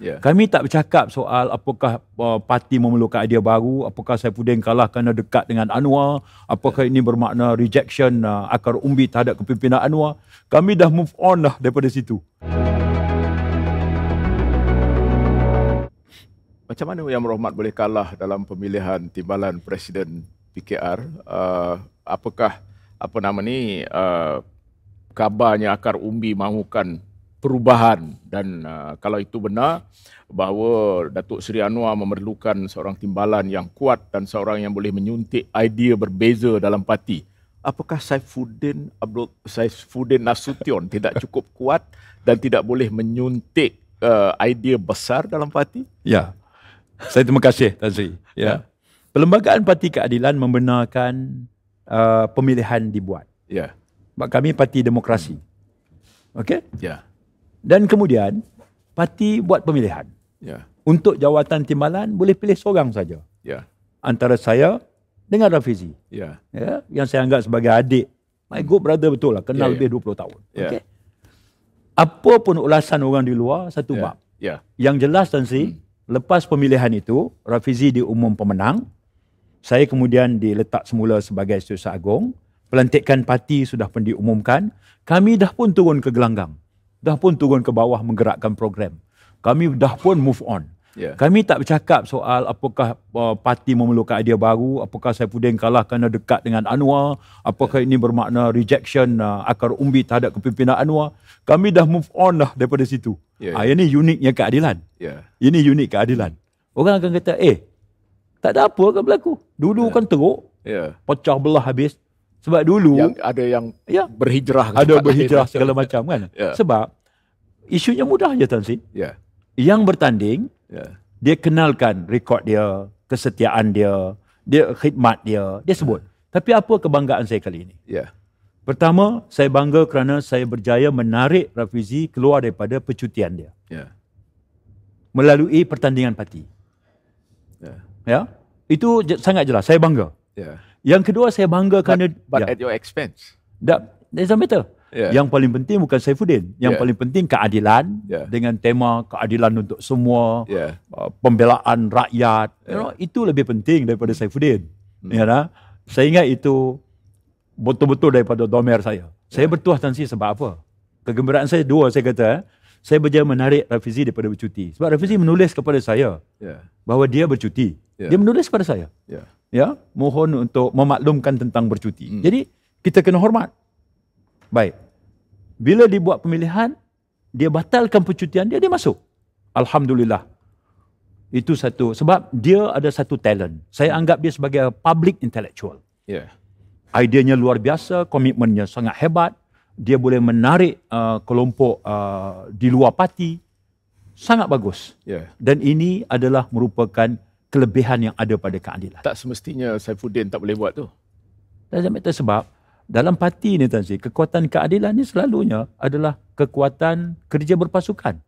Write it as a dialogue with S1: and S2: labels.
S1: Yeah.
S2: Kami tak bercakap soal apakah parti memerlukan idea baru, apakah Saifuddin kalah kerana dekat dengan Anwar, apakah ini bermakna rejection akar umbi terhadap kepimpinan Anwar. Kami dah move on dah daripada situ.
S1: Macam mana Yang Berhormat boleh kalah dalam pemilihan timbalan Presiden PKR? Apakah kabarnya akar umbi mahukan perubahan, dan kalau itu benar bahawa Datuk Seri Anwar memerlukan seorang timbalan yang kuat dan seorang yang boleh menyuntik idea berbeza dalam parti, apakah Saifuddin Nasution tidak cukup kuat dan tidak boleh menyuntik idea besar dalam parti?
S2: Ya, saya terima kasih Tan Sri. Ya. Perlembagaan Parti Keadilan membenarkan pemilihan dibuat.
S1: Ya.
S2: Sebab kami parti demokrasi. Okey?
S1: Ya.
S2: Dan kemudian parti buat pemilihan.
S1: Ya.
S2: Untuk jawatan timbalan boleh pilih seorang saja.
S1: Ya.
S2: Antara saya dengan Rafizi.
S1: Ya.
S2: Ya, yang saya anggap sebagai adik. My good brother betul lah, kenal lebih 20 tahun.
S1: Ya.
S2: Okey. Apa pun ulasan orang di luar satu bab.
S1: Ya.
S2: Yang jelas Tan Sri, lepas pemilihan itu Rafizi diumum pemenang. Saya kemudian diletak semula sebagai Setiausaha Agong. Pelantikan parti sudah pun diumumkan. Kami dah pun turun ke gelanggang. Dah pun turun ke bawah menggerakkan program. Kami dah pun move on.
S1: Yeah.
S2: Kami tak bercakap soal apakah parti memerlukan idea baru, apakah Saifuddin kalah kerana dekat dengan Anwar, apakah ini bermakna rejection akar umbi terhadap kepimpinan Anwar. Kami dah move on dah daripada situ. Ini uniknya keadilan. Ini unik keadilan. Orang akan kata, tak ada apa kan berlaku. Dulu kan teruk, pecah belah habis. Sebab dulu
S1: ada yang berhijrah,
S2: ada berhijrah segala macam kan. Sebab isunya mudah je Tan Sri. Yang bertanding, dia kenalkan rekod dia, kesetiaan dia, khidmat dia sebut. Tapi apa kebanggaan saya kali ini? Pertama, saya bangga kerana saya berjaya menarik Rafizi keluar daripada percutian dia. Melalui pertandingan parti. Itu sangat jelas, saya bangga. Yang kedua, saya bangga kerana
S1: but at your expense.
S2: Doesn't matter. Yang paling penting bukan Saifuddin. Yang paling penting keadilan dengan tema keadilan untuk semua, pembelaan rakyat. Itu lebih penting daripada Saifuddin. Saya ingat itu betul-betul daripada domer saya. Saya bertuah Tan Sri sebab apa? Kegembiraan saya dua, saya kata, saya berjaya menarik Rafizi daripada bercuti. Sebab Rafizi menulis kepada saya bahawa dia bercuti. Dia menulis kepada saya. Mohon untuk memaklumkan tentang bercuti. Jadi, kita kena hormat. Baik. Bila dibuat pemilihan, dia batalkan percutian dia masuk. Alhamdulillah. Itu satu. Sebab dia ada satu talent. Saya anggap dia sebagai public intellectual. Idenya luar biasa, komitmennya sangat hebat. Dia boleh menarik kelompok di luar parti. Sangat bagus. Dan ini adalah merupakan kelebihan yang ada pada keadilan.
S1: Tak semestinya Saifuddin tak boleh buat tu.
S2: Sebab dalam parti ni Tan Sri, kekuatan keadilan ni selalunya adalah kekuatan kerja berpasukan.